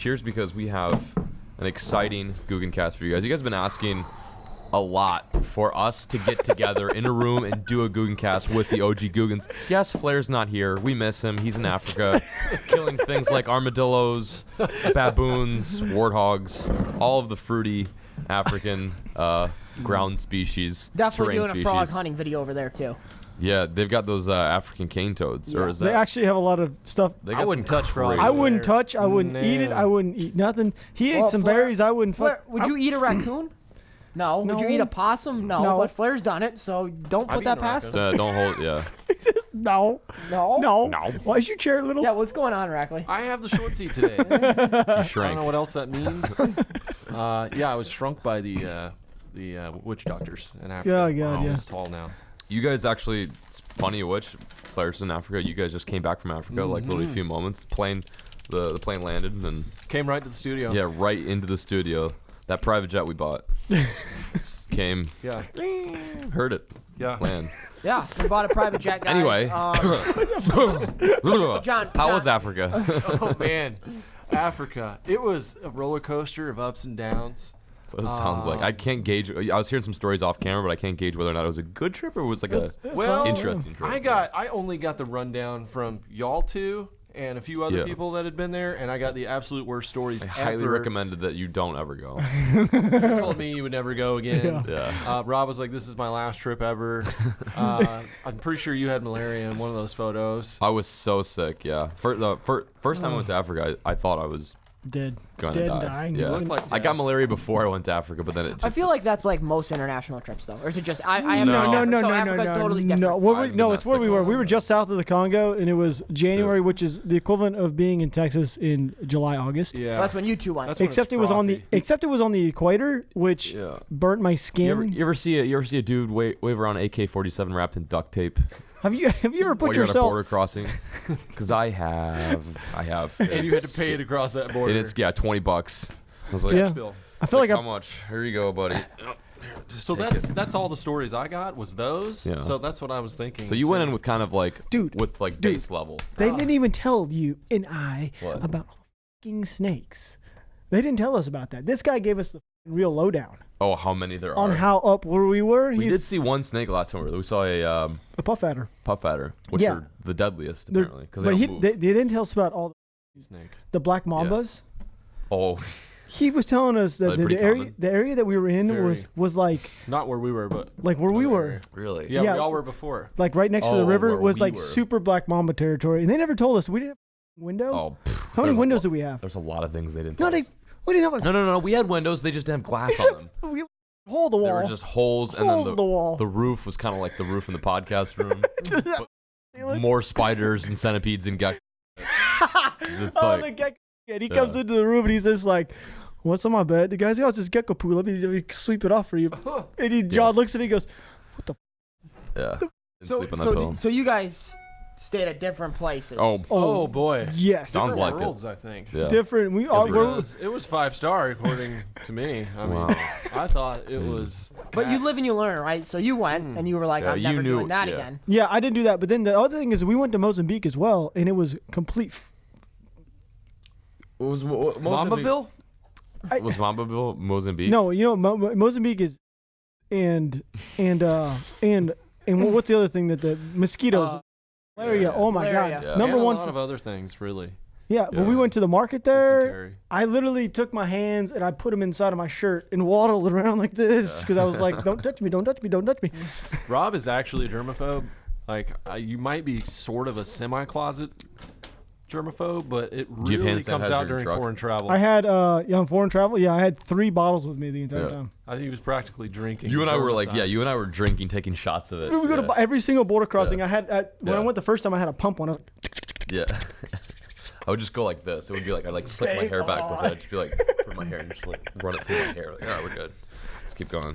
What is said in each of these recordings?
cheers because we have an exciting Googancast for you guys. You guys have been asking a lot for us to get together in a room and do a Googancast with the OG Googans. Yes, Flair's not here. We miss him. He's in Africa, killing things like armadillos, baboons, warthogs, all of the fruity African ground species. Definitely doing species. a frog hunting video over there too. Yeah, they've got those African cane toads. Yeah. Or is that? They actually have a lot of stuff. I wouldn't touch frogs. I wouldn't touch. I wouldn't eat it. I wouldn't eat nothing. He ate some berries. I wouldn't. Would you eat a raccoon? No. Would you eat a possum? No. But Flair's done it, so don't put that past him. Don't hold. Yeah. Just no. Why is your chair little? Yeah. What's going on, Rackley? I have the short seat today. You I shrank. don't know what else that means. Yeah, I was shrunk by the witch doctors in Africa. Oh, God, I'm yeah. tall now. You guys actually, it's funny which Flair's in Africa. You guys just came back from Africa like literally a few moments. The plane landed and Came right to the studio. yeah, right into the studio. That private jet we bought came. Yeah. Heard it. Yeah. Land. Yeah. We bought a private jet, guys. Anyway. John. How was Africa? Oh man, Africa. It was a roller coaster of ups and downs. So it sounds like I can't gauge. I was hearing some stories off camera, but I can't gauge whether or not it was a good trip or it was like a interesting trip. I only got the rundown from y'all two and a few other people that had been there, and I got the absolute worst stories. I highly recommended that you don't ever go. You told me you would never go again. Yeah. Rob was like, "This is my last trip ever." I'm pretty sure you had malaria in one of those photos. I was so sick. Yeah. First time I went to Africa, I thought I was Dead. gonna die. Dying. Yeah. Looked like I got death. malaria before I went to Africa, but then it. I Just, feel like that's like most international trips, though, or is it just I have No. So Africa's totally different. No, it's where we were. We were just south of the Congo, and it was January, which is the equivalent of being in Texas in July, August. Yeah. That's when you two went. That's when Except it was on the equator, which burnt my skin. you ever see a dude wave around an AK-47 wrapped in duct tape Have you ever put while you're at a yourself? border crossing? Because I have. And you had to pay to cross that border. And it's $20. I was like, Yeah. I feel like how much? Here you go, buddy. So that's all the stories I got was those. Yeah. So that's what I was thinking. So you went in with kind of like, Dude, with like base level. They didn't even tell you and I What? about fucking snakes. They didn't tell us about that. This guy gave us the real lowdown Oh, how many there are? on how up where we were. We did see one snake last time. We saw a a puff adder. puff adder, which Yeah. are the deadliest They're- apparently because But they he, don't move. they didn't tell us about all snake. the black mambas. Oh, He was telling us that Are they pretty common? the area that we were in Very. was like Not where we were, but where we another were. area. really? Yeah, Yeah. we all were before. Like right next to the Oh, river where was we like were. super black mamba territory, and they never told us. We didn't have a window. Oh, How many there's a windows lo- do we have? There's a lot of things they didn't. No, tell us. we didn't have a No. We had windows. They just didn't have glass on them. we hole in the They wall. were just holes, and Holes then in the wall. the roof was kind of like the roof in the podcast room. Ceiling. More spiders and centipedes and geckos. It's Oh, like, the gecko. And he comes into the room and he's just like, "What's on my bed?" The guy's like, "Oh, it's just gecko poo. Let me sweep it off for you." And John looks at me and goes, yeah. Didn't sleep on that pillow. So you guys stayed at different places. Oh boy. yes. Sounds Different like it. worlds, I think. Yeah. Different. We It all were. was 5-star according to me. I mean, Wow. I thought it was. But you cats. live and you learn, right? So you went and you were like, Yeah, I'm you never knew- doing that yeah. again. Yeah, I didn't do that. But then the other thing is, we went to Mozambique as well, and it was complete. What was Mozambique? Mambaville? Was Mambaville Mozambique? No, Mozambique is, and what's the other thing that the mosquitoes? Malaria. Oh my Malaria. God. Yeah. Number and one. a lot of other things, really. Yeah, but we went to the market there. Dysentery. I literally took my hands and I put them inside of my shirt and waddled around like this because I was like, "Don't touch me! Don't touch me! Don't touch me!" Rob is actually a germaphobe. Like, you might be sort of a semi-closet germaphobe, but it Do you have really hand comes sanitizer out in your during truck? foreign travel. I had on foreign travel. Yeah, I had 3 bottles with me the entire Yeah. time. I think he was practically drinking. You and I were like, germicides. you and I were drinking, taking shots of it. We go to every single border crossing. I had when I Yeah. went the first time. I had a pump one. I was like, Yeah. I would just go like this. It would be like I'd like slick my hair back with it. I'd just be like, put my hair and just like run it through my hair. Like, all right, we're good. Let's keep going.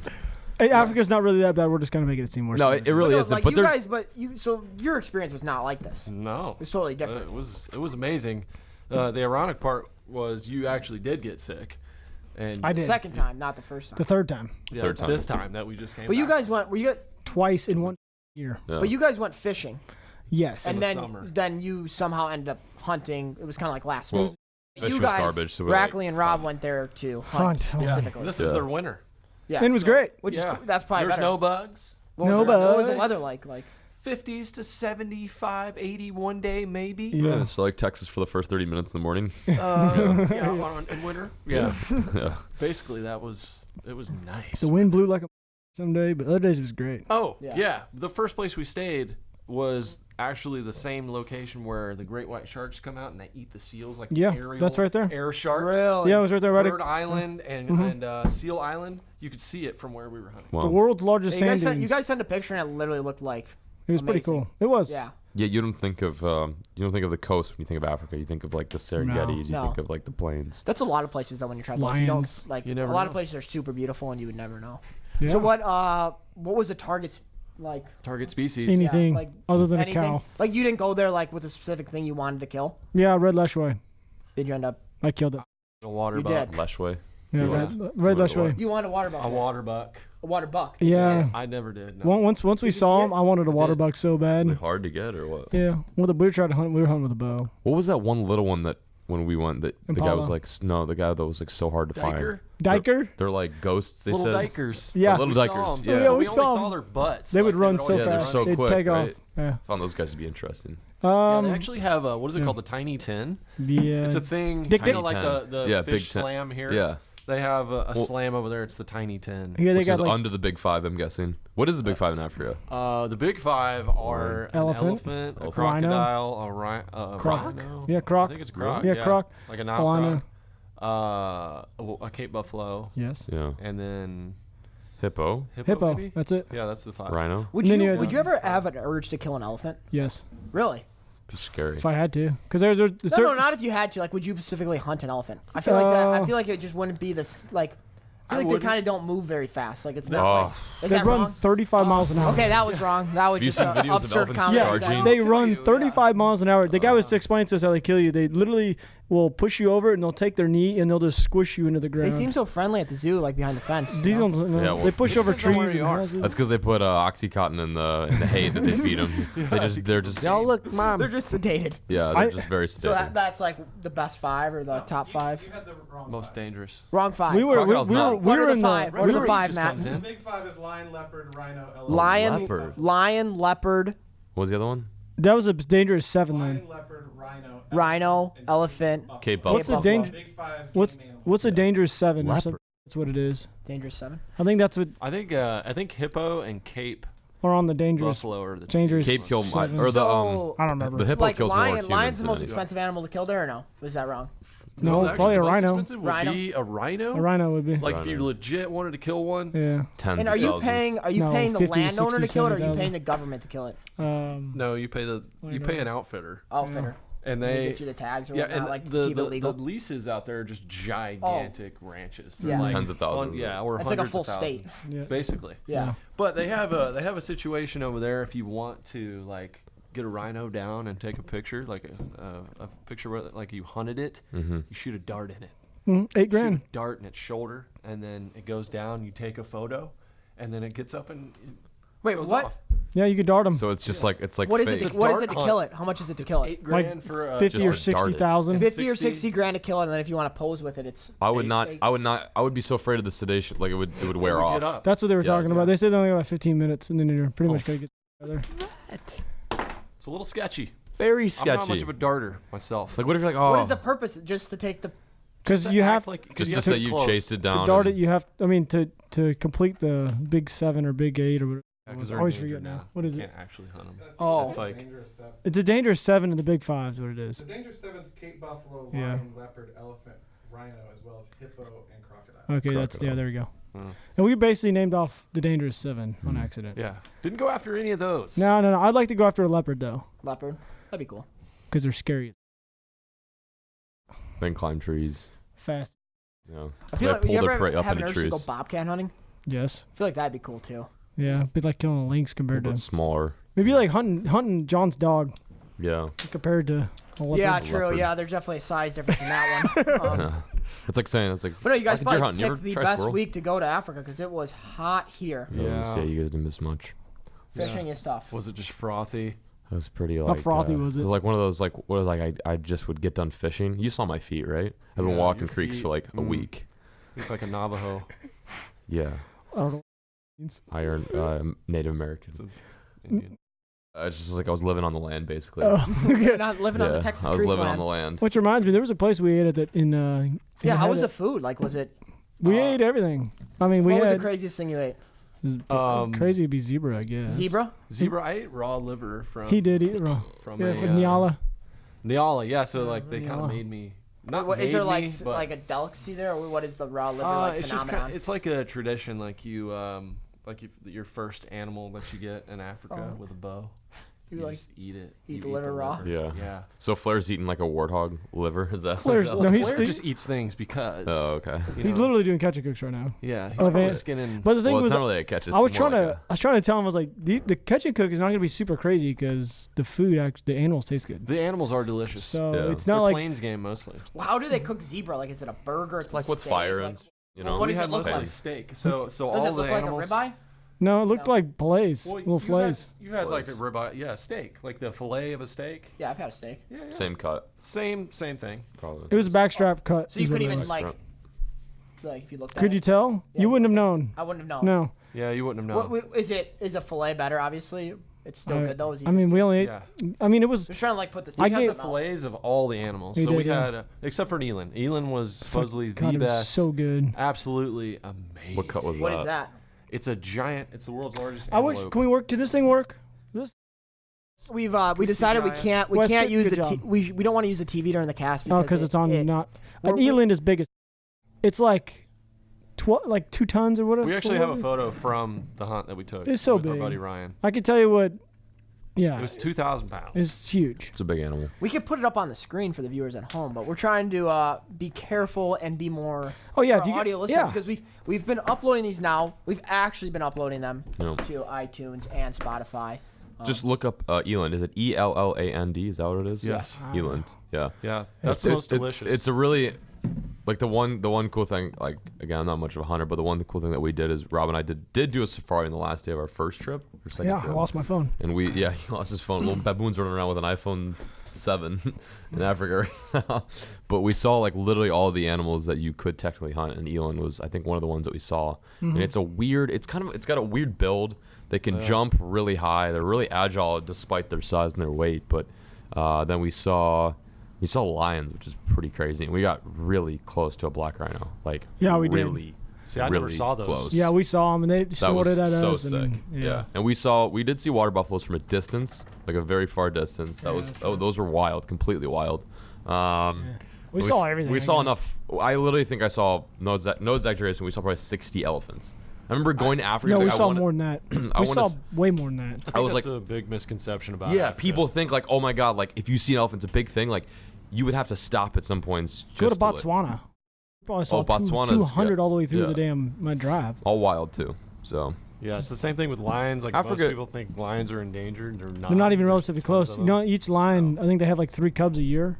"Hey, Africa's not really that bad. We're just gonna make it seem worse." No, it really So, isn't. like But you there's guys, so your experience was not like this. No. It was totally different. It was amazing. The ironic part was you actually did get sick. And I did. Second time, not the first time. The third time, yeah, third time. this time that we just came But you back. guys went. twice in 1 year. yeah. But you guys went fishing, Yes. and the then summer. then you somehow ended up hunting. It was kind of like last Well, week. Fish You was guys, garbage. So Rackley and Rob went there to hunt specifically. This is their winter. Yeah, It was great. Which is that's probably There's better. no bugs. What No was the- What was bugs. the weather like? 50s to 75, 80 one day maybe. Yeah. So like Texas for the first 30 minutes in the morning. In winter. Yeah. Yeah. Basically, it was nice. The wind blew like a someday, but other days it was great. Oh, Yeah. yeah. The first place we stayed was actually the same location where the great white sharks come out and they eat the seals, like Yeah, aerial, that's right there. air sharks. Really? Yeah, it was right there. Right Bird Island and Seal Island. You could see it from where we were hunting. Wow. the world's largest You sand guys, dunes. you guys sent a picture and it literally looked like. It was pretty amazing. cool. It was. Yeah. Yeah, you don't think of the coast when you think of Africa. You think of like the Serengetis. You No. think of like the plains. That's a lot of places though when you're traveling. You Lions. don't like You a never lot know. of places are super beautiful and you would never know. Yeah. So what was the targets like? Target species. Anything like other than anything? a cow. Like you didn't go there like with a specific thing you wanted to kill. Yeah, red leshway. Did you end up? I killed it. A water You buck. did. Leshway. Yeah, Yeah. red What- leshway. You wanted a water buck. A water buck. A water buck. Yeah. I never did. No. Once we Did you saw see him, it? I wanted a water did. buck so Really bad. hard to get or what? Yeah. Well, we were trying to hunt. We were hunting with a bow. What was that one little one that when we went that the guy Impala. was like no, the guy that was like so hard to find. Diker? Diker. They're like ghosts. They Little says. dikers. Yeah. Little We saw dikers, 'em. yeah. Yeah, we we only saw saw 'em. their butts. They would run would so always Yeah, they're fast. so They'd quick, take right? off. Yeah. Found those guys to be interesting. Yeah, they actually have a, what is it yeah. called? The tiny tin. Yeah. It's a thing, Dick kind of Dick. like the Yeah, fish big tin. slam here. Yeah. They have a slam over there. It's the tiny tin. Yeah, they Which got is like under the big five, I'm guessing. What is the big five in Africa? The big five are an Elephant. elephant, a Rhino. crocodile, a Croc. rhino. Yeah, croc. I think it's croc. Yeah, croc. Like a Oh, Nile I know. croc. A Cape buffalo, Yes. Yeah. and then Hippo. Hippo. maybe? That's it. Yeah, that's the five. Rhino. Would And then you you had- would you ever have an urge to kill an elephant? Yes. Really? Be scary. If I had to, because there's No, not if you had to. Like, would you specifically hunt an elephant? I feel like that. I feel like it just wouldn't be this like. I feel like they wouldn't. kind of don't move very fast. Like it's not. Oh. Like, is they that run wrong? 35 miles an hour. Okay, that was wrong. That was Have you just seen an videos of absurd elephants comment. Yeah, charging? they Kill run you, 35 miles an hour. The guy was explaining to us how they kill you. They literally will push you over and they'll take their knee and they'll just squish you into the ground. They seem so friendly at the zoo, like behind the fence. you These know? ones, Yeah, well, they push it over depends on where trees you and are. houses. That's because they put oxycontin in the hay that they feed them. They're just oh look, mom. They're just sedated. Yeah, they're just very So sedated. that's like the best five or the top five. Most dangerous. Wrong five. we were Crocodile's not. What are the in five? the What are we the were- five, just Matt? comes in. Big five is lion, leopard, rhino, elephant. Leopard. Lion, leopard, What was the other one? that was a dangerous 7 then. Lion, leopard, rhino, rhino, and elephant. buffalo. Cape Cape What's the buffalo. danger? Big five. What's game animal. what's a dangerous 7 or Leopard. something? That's what it is. Dangerous 7. I think that's what I think hippo and Cape are on the dangerous. buffalo are the Dangerous. two. Cape kill Seven. or the So, I don't remember. the hippo like kills more lion, humans lion's the than most anything. expensive animal to kill there, or no? Was that wrong? No, actually, probably a the most rhino. expensive would Rhino? be a rhino. A rhino would be. Like if you Rhino. legit wanted to kill one. Yeah. Tens And of are you thousands. paying? Are you No, paying the 50, landowner to 60, kill it, or are you 70,000. paying the government to kill it? No, you pay an outfitter, Outfitter. and They they get you the tags or yeah, whatnot, and like to the keep it legal. the leases out there are just gigantic ranches. They're Yeah. like Tens of thousands. yeah, or It's like a hundreds full of thousands, state. Yeah. basically. Yeah. But they have a situation over there if you want to like get a rhino down and take a picture, like a picture where like you hunted it. Mm-hmm. You shoot a dart in it. 8 grand. Shoot a dart in its shoulder, and then it goes down. You take a photo, and then it gets up and Wait, goes what? off. Yeah, you could dart them. So it's just like it's like What is fake. it? It's a What is dart it to hunt. kill it? How much is it to kill it? $8,000 for a 50 or just a dart it. 60,000. 50 or 60. 60 grand to kill it, and then if you want to pose with it, it's. I would not. I would be so afraid of the sedation. Like it would wear Get off. up. That's what they were Yes. talking about. They said they only got like 15 minutes, and then you're pretty much gonna get together. It's a little sketchy. Very I'm sketchy. not much of a darter myself. Like what if you're like oh. What is the purpose? Just to take the. Because Just you to have act like, 'cause just you to have say get you close. chased it down. to dart and- it. You have. I mean, to complete the big 7 or big 8 or whatever. Yeah, 'cause I they're always endangered forget now. now. What is You it? can't actually hunt them. Oh. It's like Dangerous seven. It's a dangerous 7 and the big 5 is what it is. The dangerous seven's Cape buffalo, Yeah. lion, leopard, elephant, rhino, as well as hippo and crocodile. Okay, that's Crocodile. there we go. Mm. And we basically named off the dangerous 7 on accident. yeah, didn't go after any of those. No. I'd like to go after a leopard though, Leopard. That'd be cool. because they're scary, Then climb trees. fast. You know. I feel They like pull you their ever prey up have an into urge to go trees. bobcat hunting? Yes. I feel like that'd be cool too. Yeah. Be like killing a lynx A compared little bit to smaller. maybe like hunting John's dog Yeah. compared to a leopard. Yeah, true. Leopard. Yeah, there's definitely a size difference in that one. It's like saying it's like. But no, you guys Like a deer probably hunt. You ever picked the try best squirrel? week to go to Africa because it was hot here. Yeah. Yeah. You guys didn't miss much. Fishing and stuff. Was it just frothy? It was pretty like. How frothy was it? It was like one of those like what was like I just would get done fishing. You saw my feet, right? I've been walking creeks for like a week. Look like a Navajo. Yeah. I don't know. Iron Native American. Indian. It's just like I was living on the land basically. Oh, You're not living on the Texas I was Creek living land. on the land. Which reminds me, there was a place we ate at that in. Yeah, how was the food? Like, was it? We ate everything. I mean, we What was had. the craziest thing you ate? Crazy would be zebra, I guess. Zebra? Zebra. I ate raw liver from. He did eat raw. From Yeah, from Nyala. Nyala, yeah. So like they kind Nyala. of made me. Not What, made is there me, like but, like a delicacy there, or what is the raw liver like it's just phenomenon? it's like a tradition, like your first animal that you get in Africa with a bow. You like just eat it. eat You the liver raw? Yeah. Yeah. So Flair's eating like a warthog liver. Is that? Flair's- is that- no, he's- Flair just eats things because. Oh, okay. you He's know, literally doing catch and cooks right now. Yeah. He's Oh, probably man. skinning. But the thing Well, was, it's not really a catch. It's I was more trying like to tell him, I was like, the catch and cook is not going to be super crazy because the food, the animals taste good. The animals are delicious. So Yeah. it's They're not like plains game mostly. Well, how do they cook zebra? Like, is it a burger? It's like a what's steak? fire Like, and you know. what we does it had look mostly like? steak. So Does all it look the like animals. a ribeye? no, it looked No. like fillets, Well, little fillets. You had like a Fillets. ribeye, yeah, steak, like the fillet of a steak. Yeah, I've had a steak. Yeah, yeah. Same cut, Same thing. probably. It was a backstrap cut. So you is what couldn't it even was. like if you looked at Could it. you tell? Yeah, You wouldn't have looked known. I wouldn't have known. No. Yeah, you wouldn't have known. What, is a fillet better? Obviously, it's still good though. I mean, we only ate. Yeah. I mean, it was. Just trying to like put this. I We had gave- the fillets of all the animals. We So we did, yeah. had, except for Elin. Elin was supposedly God, the it was best. so good. Absolutely amazing. What cut was What that? is that? It's a giant. It's the world's largest I wish. antelope. Can we work? Can this thing work? This. We decided we CGI? can't Wes, use good the job. we don't want to use the TV during the cast Oh, because because it's on not. An we're- eland is big as. It's like, like 2 tons or whatever. We actually what have a was it? photo from the hunt that we took. It's so with our big. buddy Ryan. I can tell you what. Yeah. It was 2,000 pounds. It's huge. It's a big animal. We could put it up on the screen for the viewers at home, but we're trying to be careful and be more Oh yeah, for if you audio get, listeners yeah. because we've been uploading these now. We've actually been uploading them Yeah. to iTunes and Spotify. Just look up Eland. Is it Elland? Is that what it is? Yes. Eland. Yeah. Yeah, that's the most delicious. It's a really like the one cool thing. Like again, I'm not much of a hunter, but the one cool thing that we did is Rob and I did do a safari on the last day of our first trip or second Yeah, I trip. lost my phone. And he lost his phone. Little baboons running around with an iPhone 7 in Africa right now. But we saw like literally all the animals that you could technically hunt, and Eland was I think one of the ones that we saw. And it's a weird. It's got a weird build. They can jump really high. They're really agile despite their size and their weight. But then we saw lions, which is pretty crazy. And we got really close to a black rhino. Like Yeah, we did. really, See, I never really saw those. close. Yeah, we saw them and they That was snorted at so us. sick. And, Yeah. And we did see water buffaloes from a distance, like a very far distance. Those were wild, completely wild. We saw everything. We I saw guess. enough. I literally think I saw no exaggeration. We saw probably 60 elephants. I remember going to Africa. No, we like, I saw wanted- more than that. I We wanna saw s- way more than that. I think I was that's like- a big misconception about Yeah, Africa. people think like, oh my god, like if you see an elephant, it's a big thing. Like you would have to stop at some points. Go to just like- Botswana. Probably saw Botswana's- 200 all the way through yeah. the damn my drive. all wild too. So Yeah, it's the same thing with lions. Like Africa- most people think lions are endangered. They're not. They're not even There's relatively tons close. of You know, them. each lion, I think they have like 3 cubs a year.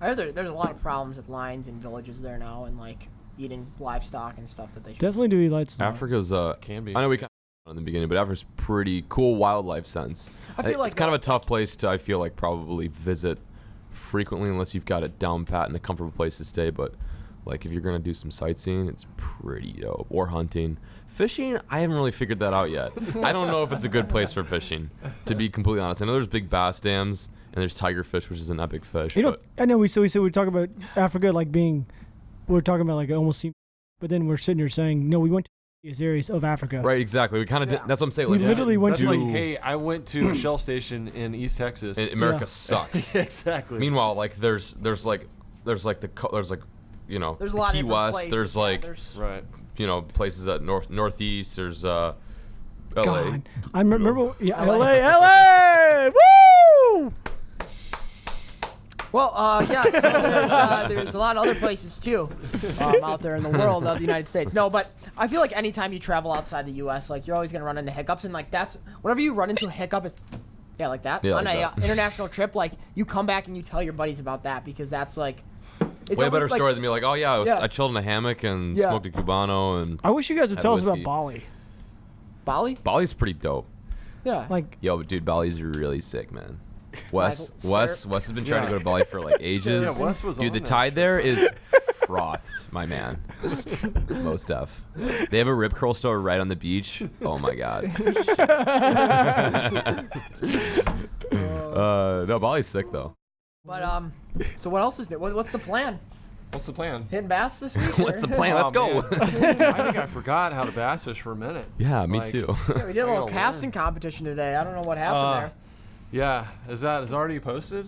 I heard there's a lot of problems with lions in villages there now and like eating livestock and stuff that they should. Definitely do eat light stuff. Africa's Can be. I know we kind of in the beginning, but Africa's pretty cool wildlife sense. I feel like it's kind of a tough place to I feel like probably visit frequently unless you've got it down pat and a comfortable place to stay. But like if you're gonna do some sightseeing, it's pretty dope. Or hunting. Fishing, I haven't really figured that out yet. I don't know if it's a good place for fishing, to be completely honest. I know there's big bass dams and there's tigerfish, which is an epic fish. You know, but I know we said we talk about Africa like being, we're talking about like almost, but then we're sitting here saying no, we went to these areas of Africa. right, exactly. We kind of Yeah. that's what I'm saying. We Like, literally went That's to- like, hey, I went to a shell station in East Texas. America Yeah. sucks. Exactly. Meanwhile, like there's like you know There's a lot of Key different West. places. There's Yeah, like there's- right. you know places at northeast. There's LA. God, I remember. Yeah, LA. LA. Woo! Well, yeah, so there's a lot of other places too out there in the world of the United States. No, but I feel like anytime you travel outside the U.S., like you're always gonna run into hiccups, and like that's whenever you run into a hiccup, it's like that Yeah, on like a that. international trip. Like you come back and you tell your buddies about that because that's like it's Way always, better like, story than me. Like, oh yeah, Yeah. I chilled in a hammock and Yeah. smoked a cubano and I wish you guys would Had tell us about whiskey. Bali. Bali. Bali's pretty dope. Yeah. Like, Yo, but dude, Bali's really sick, man. Wes Michael, has been trying to go to Bali for like ages. Yeah, Wes was Dude, on the that tide there is frothed, my man. Most def. They have a rib curl store right on the beach. Oh my god. No, Bali's sick though. But so what else is new? What's the plan? What's the plan? Hitting bass this week? What's the or- plan? Let's go. Man. I think I forgot how to bass fish for a minute. Yeah, me Like, too. Yeah, we did a I little gotta casting competition today. I don't know what happened there. Yeah, is it already posted?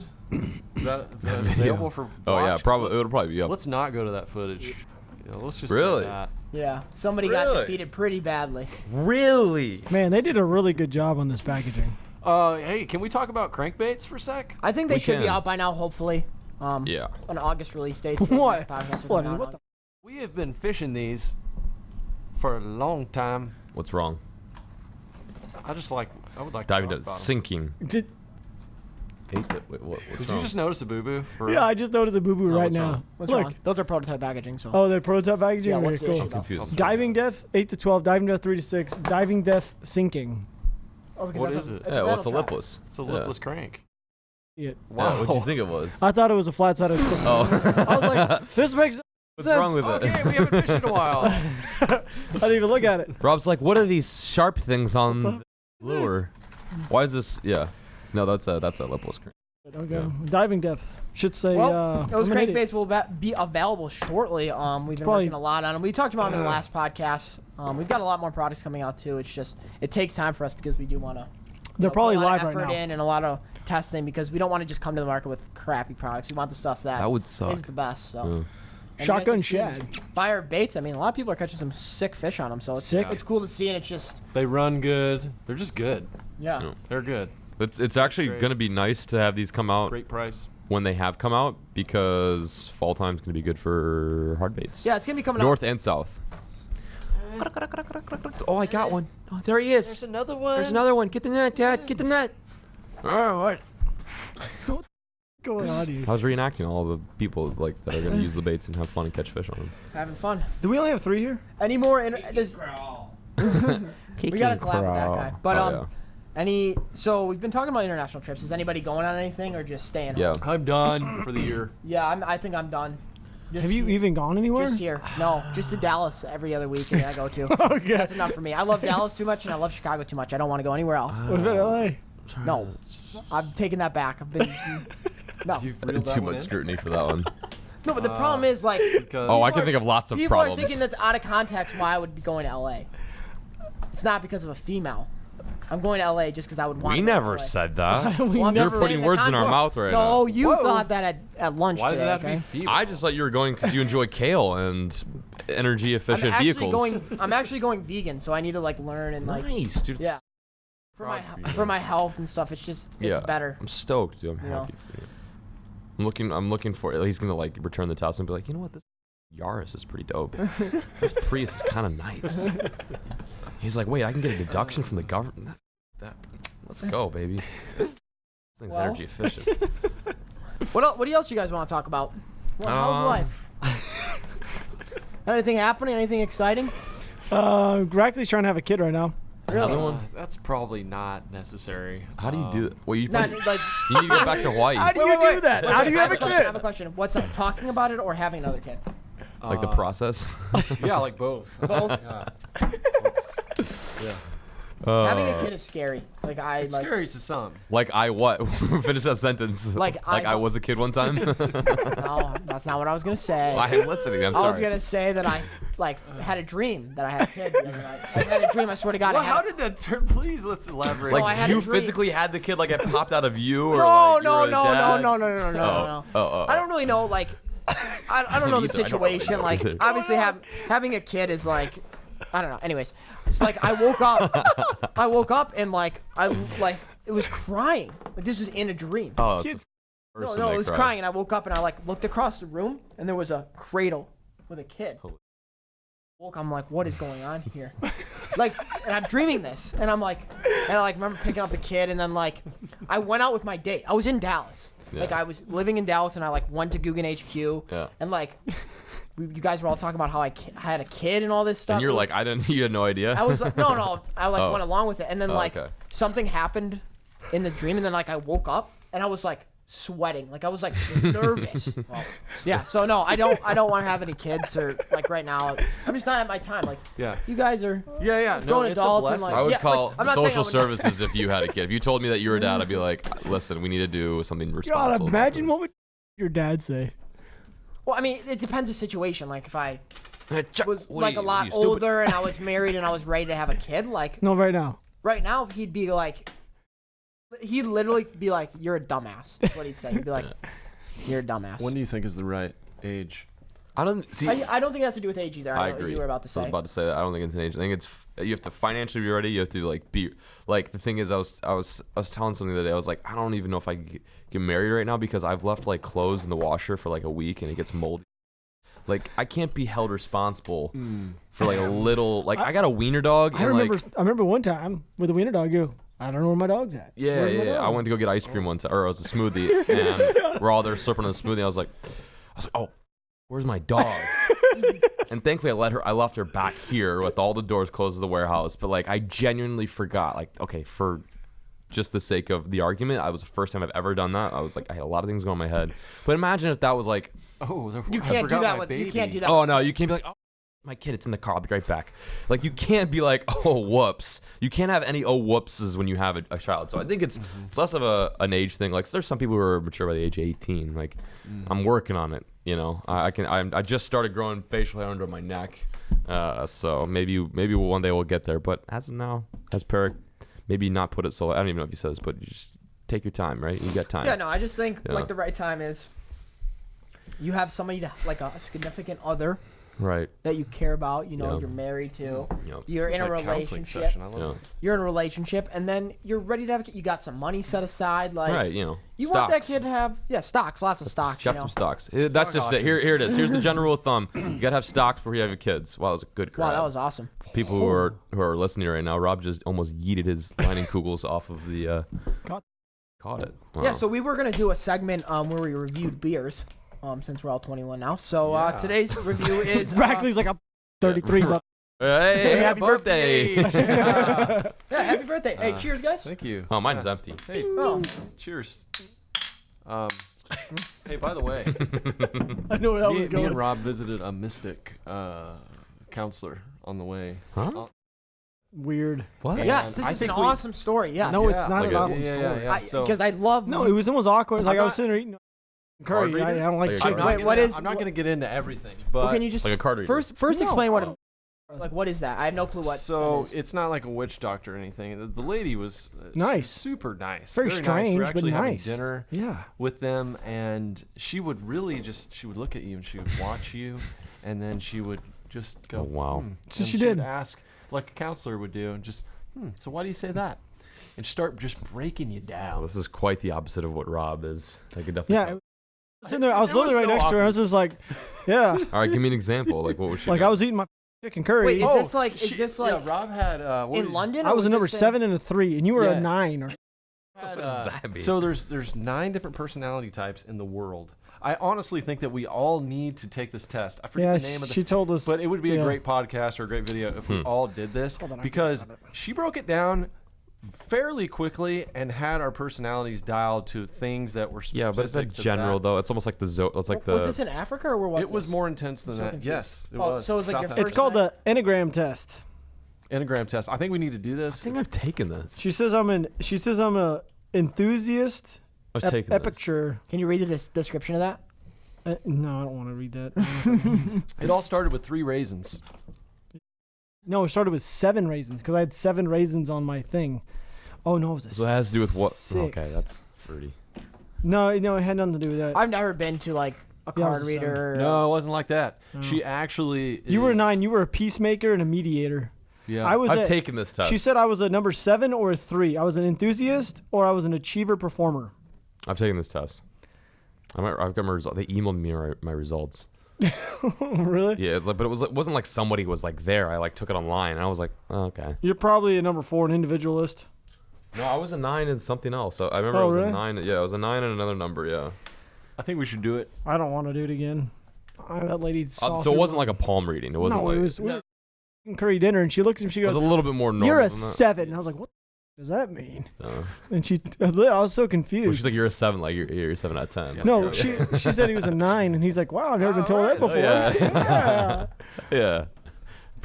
Is that available for? Oh yeah, watch? probably it'll probably be up. Let's not go to that footage. Yeah, let's just say Really? that. Yeah, somebody got Really? defeated pretty badly. Really? man, they did a really good job on this packaging. Hey, can we talk about crankbaits for a sec? I think they We should be can. out by now, hopefully. Yeah. An August release date. so What? this podcast will What? come out What on- the? We have been fishing these for a long time. What's wrong? I would like to Diving talk to about 'em. sinking. Did, What's Did wrong? you just notice a boo-boo? yeah, I just noticed a boo-boo Oh, right what's now. wrong? What's Look. wrong? Those are prototype packaging, so. Oh, they're prototype packaging? Yeah, Okay, what's the cool. issue, I'm though? confused. Diving depth 8 to 12, diving depth 3 to 6, diving depth sinking. Oh, because What that's is it? It's Yeah, a well, it's a metal trap. lipless. It's a Yeah. lipless crank. Yeah. Yeah, what'd you think it was? I thought it was a flat sided square. Oh. I was like, this makes What's sense. wrong with it? Okay, we haven't fished in a while. I didn't even look at it. Rob's like, what are these sharp things on What the the lure? Why is this? Yeah. No, that's a lipless crank. Okay. Yeah. Diving depth should say. Well, those eliminated. crankbaits will be available shortly. We've been Probably- working a lot on them. We talked about them in the last podcast. We've got a lot more products coming out too. It's just it takes time for us because we do want to. They're probably put a lot live of right effort now. in and a lot of testing because we don't want to just come to the market with crappy products. We want the stuff that That would is suck. the best. So. Yeah. And you Shotgun guys have shad. seen Fire baits. I mean, a lot of people are catching some sick fish on them, so it's Sick. it's cool to see, and it's just They run good. They're just good. yeah. Yeah. They're good. It's actually Great. gonna be nice to have these come out Great price. when they have come out because fall time's gonna be good for hard baits. Yeah, it's gonna be coming North and south. Oh, I got one. Oh, there he is. another one. There's another one. Get the net, Dad. Get the net. Oh, what? Going on here. I was reenacting all the people like that are gonna use the baits and have fun and catch fish on them. out. Having fun. Do we only have 3 here? Any more? We gotta collab with that guy. But Oh, so we've been talking about international trips. Is anybody going on anything or just staying yeah. home? I'm done for the year. Yeah, I think I'm done. Just Have you even gone anywhere? Just here. No, just to Dallas every other week and I go to. Okay. That's enough for me. I love Dallas too much and I love Chicago too much. I don't want to go anywhere else. What about LA? No, I'm taking that back. I've been no, You've I did reeled that too one much in? scrutiny for that one. no. But the problem is like Because Oh, I can think of lots of people are problems. thinking that's out of context why I would be going to LA. It's not because of a female. I'm going to LA just because I would want. We to go to never LA. said that. We Well, I'm You're just putting saying the words in our context- mouth right No, now. you thought that at lunch why does today, it have to okay? be female? I just thought you were going because you enjoy kale and energy I'm efficient actually vehicles. I'm actually going vegan, so I need to like learn and like Nice, dude. yeah. For my health and stuff, it's just it's better. I'm stoked, dude. I'm You know. happy for you. I'm looking for. He's gonna like return the task and be like, you know what, this Yaris is pretty dope. This Prius is kind of nice. He's like, wait, I can get a deduction from the government. Let's go, baby. This thing's Well. energy efficient. What else you guys want to talk about? Well, how's life? Anything happening? Anything exciting? Rackley's trying to have a kid right now. Another one. That's probably not necessary. How do you do that? Well, you Not probably, like. you need to go back to Hawaii. How do you do that? How do you have a I have a kid? question. What's up? Talking about it or having another kid? Like the process. Yeah, like both. Both. Yeah. Having a kid is scary. Like It's like. scary to some. Like I what? Finish that sentence. Like I was a kid one time. No, that's not what I was gonna say. I am listening. I'm I sorry. was gonna say that I like had a dream that I had a kid the other night. I had a dream. I swear to God. Well, I had how did that turn? Please, let's elaborate. No, I Like had a you dream. physically had the kid, like it popped out of you, or No, like you no, were a no, dad? no. I don't really know. Like, I don't know the Either. I don't situation. really know Like, either. obviously, having a kid is like, I don't know. Anyways, it's like I woke up and like it was crying. Like this was in a dream. Oh, it's Kids- the No, person no, that it was cried. crying, and I woke up and I like looked across the room, and there was a cradle with a kid. Holy- I'm like, what is going on here? Like, and I'm dreaming this, and I'm like, and I like remember picking up the kid, and then like, I went out with my date. I was in Dallas. Like Yeah. I was living in Dallas, and I like went to Googan HQ, Yeah. and like, you guys were all talking about how I had a kid and all this stuff. And you're like, you had no idea. I was like, no, I like went along with it, and then okay. something happened in the dream, and then like I woke up and I was like sweating, like I was like nervous. Yeah, so no, I don't want to have any kids or like right now. I'm just not at my time. Like, you guys are no, grown it's adults a and blessing. like I would yeah, call like, I'm not saying I social would- services if you had a kid. If you told me that you were a dad, I'd be like, listen, we need to do something God, responsible. imagine what would your dad say. Well, I mean, it depends the situation. Like if I was What like are a you- lot what are you, stupid? older and I was married and I was ready to have a kid, like No, right now. right now he'd be like, he'd literally be like, "You're a dumbass." That's what he'd say. He'd be like, "You're a dumbass." When do you think is the right age? I don't see. I don't think it has to do with age either. I know what agree. you were about to I say. was about to say that. I don't think it's an age. I think it's you have to financially be ready. You have to like be like the thing is I was telling something the other day. I was like, I don't even know if I can get married right now because I've left like clothes in the washer for like a week and it gets moldy. Like I can't be held responsible for like a little like I got a wiener dog. I and, remember. Like, I rember one time with a wiener dog. I don't know where my dog's at. yeah, Where's my yeah. dog? I went to go get ice cream one time, or it was a smoothie, and we're all there slurping on the smoothie. I was like, oh, where's my dog? And thankfully, I left her back here with all the doors closed to the warehouse. But like, I genuinely forgot. Like, okay, for just the sake of the argument, I was the first time I've ever done that. I was like, I had a lot of things going in my head. But imagine if that was like, Oh, You can't do that with. You can't do that. oh no, you can't be like, oh, my kid, it's in the car. I'll be right back. Like, you can't be like, oh, whoops. You can't have any oh whoopses when you have a child. So I think it's less of an age thing. Like, there's some people who are mature by the age of 18. Like, I'm working on it. You know, I just started growing facial hair under my neck. So maybe one day we'll get there. But as of now, as Perrick, maybe not put it so. I don't even know if you said this, but you just take your time, right? You got time. Yeah, no, I just think Yeah. like the right time is you have somebody to like a significant other Right. that you care about. You know, Yeah. you're married to. Yep. You're It's in a like counseling relationship. session. I love Yeah. this. You're in a relationship, and then you're ready to have a kid. You got some money set aside. Like, Right. You know, you stocks. want that kid to have stocks, lots of stocks. Got you some know? stocks. That's just it. Here it is. Here's the general rule of thumb. You gotta have stocks before you have your kids. Wow, that was a good crowd. Wow, that was awesome. People who are listening right now. Rob just almost yeeted his Leinenkugels off of the. Caught it. Wow. Yeah, so we were gonna do a segment where we reviewed beers, since we're all 21 now. So today's review is Brackley's like, I'm 33, but Hey, happy birthday! yeah, happy birthday! Hey, cheers, guys. Thank you. Oh, mine's empty. Hey, Oh, cheers. Hey, by the way, I know where that was me and going. Rob visited a mystic counselor on the way. Huh? Weird. What? Yeah. yes, this I is an think we- awesome story. Yes. No, it's Yeah. not Like an a- awesome story. Yeah. So Because I love. No, it was almost awkward. Like I was not- sitting there eating curry. Card I reader? don't like Like a chicken. card Wait, what is- I'm not going to get into everything, but Well, can you just Like a card reader. first No. explain what? Like, what is that? I have no clue what. so that is. it's not like a witch doctor or anything. The lady was Nice. super nice, Very nice. We strange, were but actually having nice. dinner Yeah. with them, and she would really she would look at you and she would watch you, and then she would just go, Oh, wow. So and she would did. ask like a counselor would do, and just, so why do you say that? And start just breaking you down. This is quite the opposite of what Rob is. I could definitely. Yeah. tell. Sitting there, I was It was literally right so next to her. I was just like, yeah. All right, give me an example. Like, what was she? Like doing? I was eating my chicken curry. Wait, is Oh, this like? Is this like yeah, Rob had what in was- London? I or was a number this in- 7 and a 3, and you were Yeah. a 9. Or had, What does that mean? So there's 9 different personality types in the world. I honestly think that we all need to take this test. I forget yeah, the name of the she told us. but it would be yeah. a great podcast or a great video if we all did this, Hold on, I can because grab it. she broke it down fairly quickly and had our personalities dialed to things that were specific Yeah, but it's that to general that. though. It's almost like the It's like Was the. this in Africa or where was It was this? more intense than So that. confused. Yes, it Oh, was. so it was like South your Africa. It's called the Enneagram test. Enneagram test. I think we need to do this. I think I've taken this. She says I'm a enthusiast. I've taken this. Epicure. Can you read the description of that? No, I don't want to read that. I don't know what that means. It all started with 3 raisins. No, it started with 7 raisins because I had 7 raisins on my thing. Oh no, it was a So it has to do with what? 6. Okay, that's fruity. No, it had nothing to do with that. I've never been to like a Yeah, I card was a 7. reader. No, it wasn't like that. No. She actually. You were a is- 9. You were a peacemaker and a mediator. Yeah. I was. I've a- taken this test. She said I was a number 7 or a 3. I was an enthusiast or I was an achiever performer. I've taken this test. I've got my result. They emailed me my results. Really? Yeah, it's like, but it wasn't like somebody was like there. I like took it online, and I was like, oh, okay. You're probably a number 4, an individualist. No, I was a 9 and something else. So I remember Oh, I was really? a 9. Yeah, I was a 9 and another number. Yeah. I think we should do it. I don't want to do it again. That lady saw So it wasn't like a palm reading. It wasn't no, like it was. We were eating curry dinner, and she looks at him. She it was goes, a little bit more normal. "You're a than that. 7." And I was like, "What does that mean?" Uh, And I was so confused. well, she's like, "You're a 7, like you're 7 out of 10." no, Yeah. she said he was a 9, and he's like, "Wow, I've never been told that Oh, before." yeah. Yeah.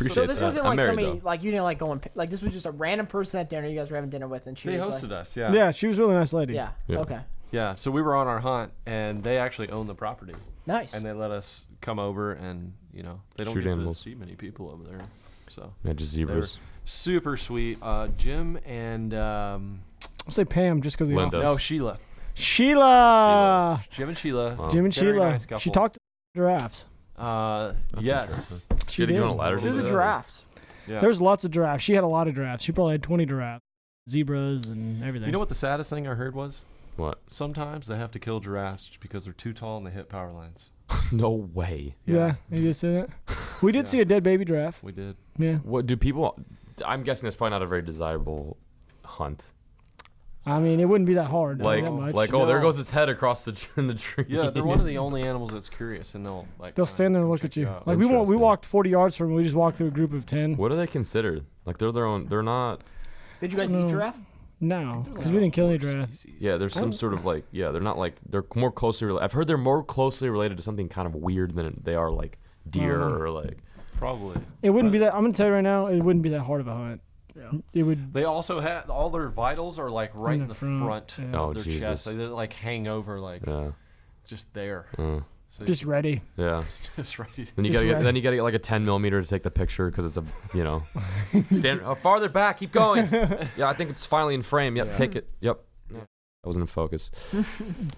So Appreciate this that. wasn't I'm like married, somebody though. like you didn't like going like this was just a random person at dinner you guys were having dinner with, and she They was hosted like, us. Yeah. Yeah, she was a really nice lady. yeah, Yeah. okay, Yeah. So we were on our hunt, and they actually own the property, nice. and they let us come over, and they don't Shoot get animals. to see many people over there. So Yeah, just they were zebras. super sweet. Jim and I'll say Pam just because of the Linda. office. no Sheila. Sheila. Jim and Sheila. Wow. Jim and Very Sheila. nice She couple. talked to giraffes. That's Yes. interesting. She had to did. go on a ladder. She was to the do that? giraffes. Yeah. There was lots of giraffes. She had a lot of giraffes. She probably had 20 giraffes, zebras, and everything. You know what the saddest thing I heard was? What? Sometimes they have to kill giraffes just because they're too tall and they hit power lines. No way. Yeah, you did say that. We did Yeah. see a dead baby giraffe. We did. Yeah. What do people? I'm guessing that's probably not a very desirable hunt. I mean, it wouldn't be that hard. Like, that much. like, oh, there No. goes its head across in the tree. Yeah, they're one of the only animals that's curious, and they'll They'll stand there and look check at you. out. Like we Interesting. walked 40 yards from. We just walked through a group of 10. What are they considered? Like they're their own. They're not. Did you guys No. eat giraffe? No, because we didn't kill any giraffes. Yeah, there's some sort of like. Yeah, they're not like. They're more closely. I've heard they're more closely related to something kind of weird than they are like deer or like. Probably. It wouldn't be that. I'm gonna tell you right now, it wouldn't be that hard of a hunt. Yeah. It would. They also have all their vitals are like right In in the the front, front yeah. Oh, of their Jesus. chest. They like hang over like Yeah. just there. So Just ready. Yeah. just ready. Then you Just gotta get. right. Then you gotta get like a 10 millimeter to take the picture because it's a. Stand farther back. Keep going. Yeah, I think it's finally in frame. Yep. Yeah. Take it. Yep. I wasn't in focus.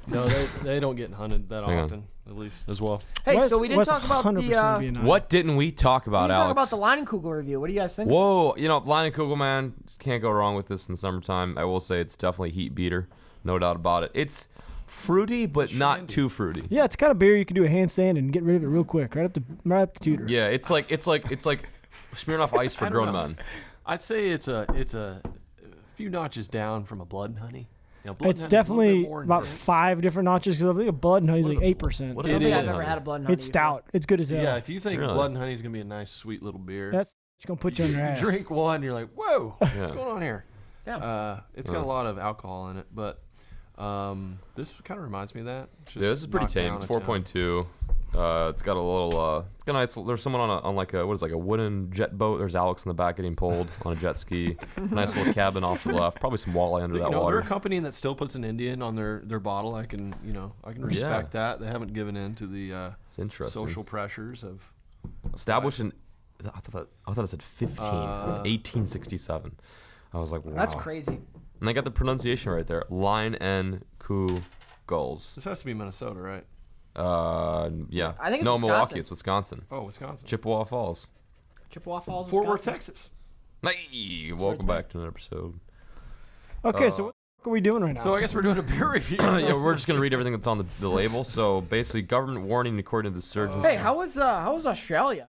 No, they don't get hunted that Hang on. often, at least as well. Hey, Wes- so we didn't Wes talk about 100% the. be a nine. What didn't we talk We about, didn't talk Alex? about the Leinenkugel review. What do you guys think? Whoa, Leinenkugel, man, can't go wrong with this in the summertime. I will say it's definitely heat beater, no doubt about it. It's fruity, but not shandy. too fruity. Yeah, it's kind of beer you can do a handstand and get rid of it real quick, right up the tutor. Yeah, it's like smearing off ice for I don't grown know. men. I'd say it's a few notches down from a blood and honey. Blood It's and honey's a little bit definitely more about intense. 5 different notches because I think a blood and honey's What is like a 8%. what I is don't it think I've is. ever had a blood and honey. It's stout. It's good as hell. Yeah, if you think Really? blood and honey is gonna be a nice, sweet little beer, That's gonna put you on your ass. drink one, you're like, whoa, Yeah. what's going on here? Yeah. It's got a lot of alcohol in it, but this kind of reminds me of that. Just Yeah, this is pretty knocked tame. down It's a town. 4.2. It's got a little. It's got a nice. There's someone on like a like a wooden jet boat. There's Alex in the back getting pulled on a jet ski. Nice little cabin off the left. Probably some walleye under that They're water. a company that still puts an Indian on their bottle. I can respect that. They haven't given in to the It's interesting. social pressures of Established in. I thought it said 15. It was 1867. I was like, wow. That's crazy. And they got the pronunciation right there. Line N Ku Gulls. This has to be Minnesota, right? Yeah. I think it's no, Wisconsin. Milwaukee. It's Wisconsin. Oh, Wisconsin. Chippewa Falls. Chippewa Falls, Fort Worth, Wisconsin. Texas. Hey, welcome back to another episode. Okay, so what the fuck are we doing right now? So I guess we're doing a beer review. Yeah, we're just gonna read everything that's on the label. So basically, government warning according to the surgeons. Hey, how was Australia?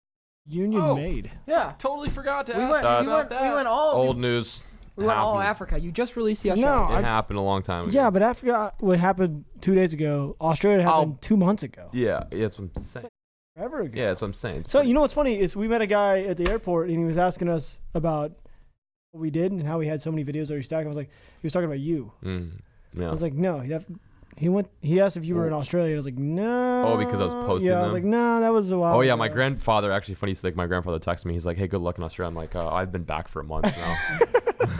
Union Oh. made. Yeah. Totally forgot to We ask went, you we about went, that. we went all Old news. we went all happened. Africa. You just released the No, Australia. It happened a long time ago. Yeah, but I forgot what happened 2 days ago. Australia happened 2 months ago. Yeah, that's what I'm saying. Forever ago. Yeah, that's what I'm saying. So you know what's funny is we met a guy at the airport and he was asking us about what we did and how we had so many videos that we stacked. I was like, he was talking about you. Yeah. I was like, no. He asked if you were in Australia. I was like, no. Oh, because I was posting Yeah, I was them? like, no, that was a while. Oh yeah, ago." my grandfather actually funny. Like my grandfather texted me. He's like, "Hey, good luck in Australia." I'm like, "I've been back for a month now,"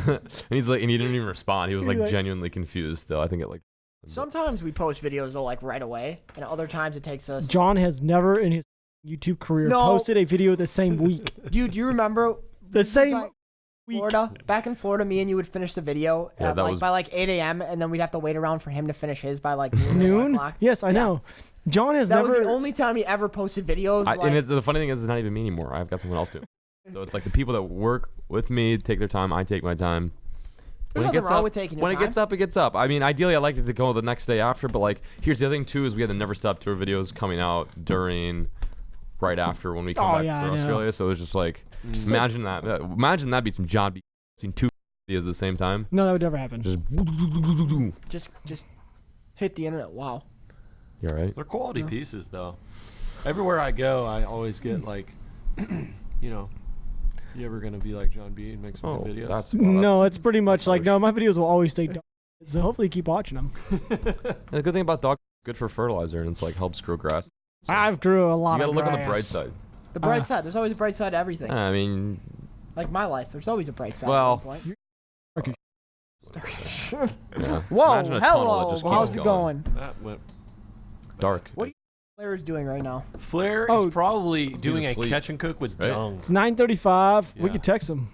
and he's like, and he didn't even respond. He was like He's like- genuinely confused. Still, I think it like. Sometimes we post videos though, like right away, and other times it takes us. John has never in his YouTube career No. posted a video the same week. Dude, do you remember The same like week. Florida? Back in Florida, me and you would finish the video Yeah, at that like was- by like 8 a.m. and then we'd have to wait around for him to finish his by like noon. or 1 Noon? o'clock. Yes, I know. John has That never. was the only time he ever posted videos. And the funny thing is, it's not even me anymore. I've got someone else doing. So it's like the people that work with me take their time. I take my time. There's nothing wrong with taking your when time. it gets up, it gets up. I mean, ideally, I'd like it to go the next day after. But like, here's the other thing too: is we had the Never Stop Tour videos coming out right after when we come back yeah, from I know. Australia. So it was just like, imagine that. Imagine that be some John B. Seen 2 videos at the same time. No, that would never happen. Just Just hit the internet. Wow. you all right? They're quality pieces, though. Everywhere I go, I always get like, you know, you ever gonna be like John B and make some good videos? No, it's pretty much like, no, my videos will always stay dog. So hopefully keep watching them. The good thing about dog, good for fertilizer, and it's like helps grow grass. So I've grew a lot you of gotta look on the grass. bright side. The bright side. There's always a bright side to everything. I mean, Like my life, there's always a bright side. Well, at one point. yeah. Whoa, Imagine a tunnel that hello. just How's keeps it going? That went dark. What do you Flair is doing right now? Flair Oh, is probably doing a asleep. catch and cook with Right? dung. It's 9:35. We Yeah. could text him.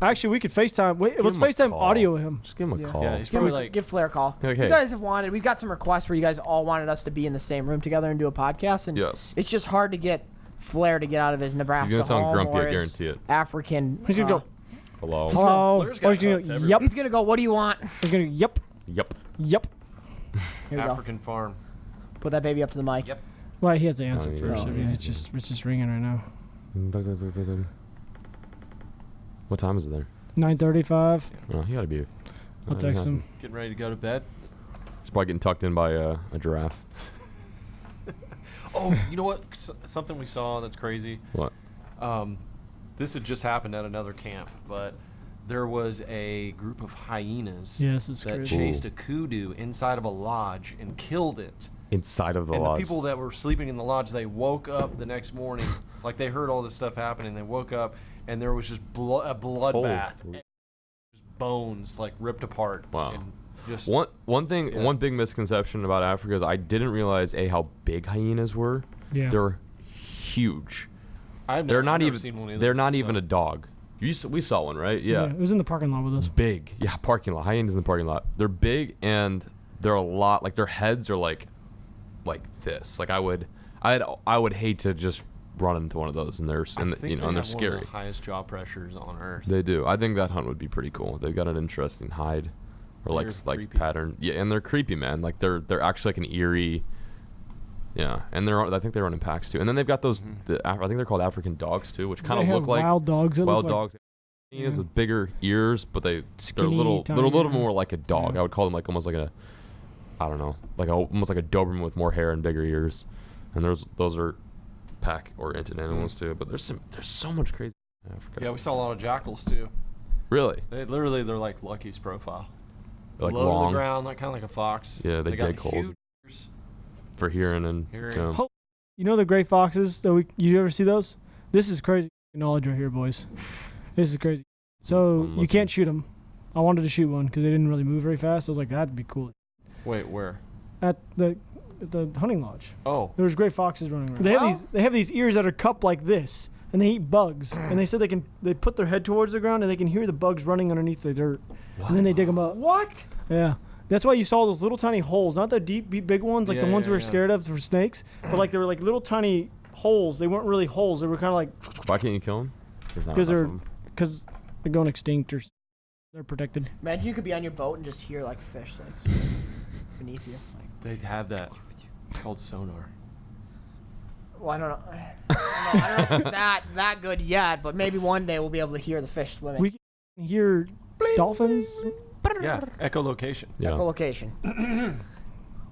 Actually, we could FaceTime. Wait, let's him a FaceTime call. audio him. Just give him a Yeah. call. Yeah, he's Give, probably like, give Flair a call. Okay. You guys have wanted. We've got some requests where you guys all wanted us to be in the same room together and do a podcast, and Yes. it's just hard to get Flair to get out of his Nebraska He's gonna sound home grumpy, or I his guarantee it. African. He's gonna go, Hello. hello. Flair's Or got he's gonna huts go, everywhere. yep. He's gonna go. What do you want? He's gonna go, yep, Yep. yep. Here we go. African farm. Put that baby up to the mic. Yep. Well, he has to answer Oh, yeah. first. I mean, Yeah. it's just ringing right now. What time is it there? 9:35. Oh, he ought to be. I'll text him. Getting ready to go to bed. He's probably getting tucked in by a giraffe. Oh, you know what? Something we saw that's crazy. What? This had just happened at another camp, but there was a group of hyenas Yes, it's that crazy. chased a kudu inside of a lodge and killed it. Inside of the And lodge. the people that were sleeping in the lodge, they woke up the next morning, like they heard all this stuff happening. They woke up and there was just a bloodbath, Holy- just bones like ripped apart. Wow. And just One thing, Yeah. one big misconception about Africa is I didn't realize how big hyenas were. Yeah. They're huge. I've They're not never even. seen one either, They're not so- even a dog. We saw one, right? Yeah. It was in the parking lot with us. Big. Yeah, parking lot. Hyenas in the parking lot. They're big and they're a lot. Like their heads are like this. Like I would hate to just run into one of those, and they're I and think you know they and they're have one of scary. the highest jaw pressures on earth. They do. I think that hunt would be pretty cool. They've got an interesting hide, or like They're like creepy. pattern. Yeah, and they're creepy, man. Like they're actually like an eerie. Yeah, and I think they run in packs too. And then they've got those. I think they're called African dogs too, which kind They of have look like wild dogs. that wild look like- dogs. Hyenas Yeah. with bigger ears, but they're Skinny, little. They're a tiny, little yeah. more like a dog. Yeah. I would call them like almost like a. I don't know, almost like a Doberman with more hair and bigger ears. And those are pack oriented animals too. But there's so much crazy in Africa. Yeah, we saw a lot of jackals too. Really? They're like Lucky's profile. They're like Low to long the ground, like kind of like a fox. Yeah, they got dig holes. huge ears. for hearing and. Hearing. Yeah. Ho- You know the gray foxes that you ever see those? This is crazy knowledge right here, boys. This is crazy. So I'm you listening. can't shoot them. I wanted to shoot one because they didn't really move very fast. I was like, that'd be cool. Wait, where? At the hunting lodge, Oh, there's gray foxes running around. They have these ears that are cupped like this, and they eat bugs. And they said they put their head towards the ground and they can hear the bugs running underneath the dirt, and then they dig them up. What? Yeah. That's why you saw those little tiny holes, not the deep, big ones, like Yeah, the ones we yeah, were yeah. scared of for snakes, but like they were like little tiny holes. They weren't really holes. They were kind of like Why can't you kill them? because they're going extinct or they're protected. Imagine you could be on your boat and just hear like fish like swimming beneath you. Like, they'd have that. It's called sonar. well, I don't know. I don't know if it's that good yet, but maybe one day we'll be able to hear the fish swimming. We can hear dolphins. Yeah, echolocation. Yeah. Echolocation.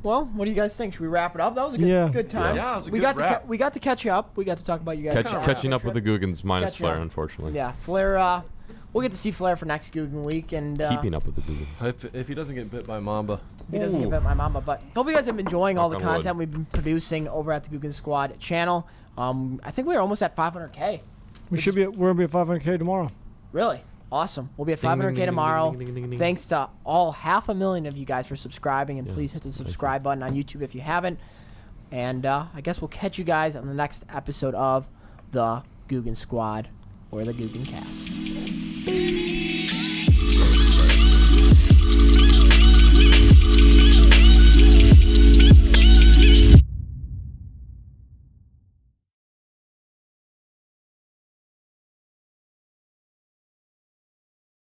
Well, what do you guys think? Should we wrap it up? That was a good, Yeah. good time. Yeah, it was a we good got wrap. we got to catch up. We got to talk about you guys. Catching up with the Googans minus Catching up. Flair, unfortunately. Yeah, Flair. We'll get to see Flair for next Googan week, and Keeping up with the Googans. If he doesn't get bit by Mamba. he doesn't get bit by Mama. But hope you guys have been enjoying all the Knock on wood. content we've been producing over at the Googan Squad channel. I think we're almost at 500K. We're gonna be at 500K tomorrow. Really? Awesome. We'll be at Ding, ding, 500K ding, ding, tomorrow. ding, ding, ding, ding. Thanks to all 500,000 of you guys for subscribing, and Yes, please hit the thank you. subscribe button on YouTube if you haven't. And I guess we'll catch you guys on the next episode of the Googan Squad or the Googancast.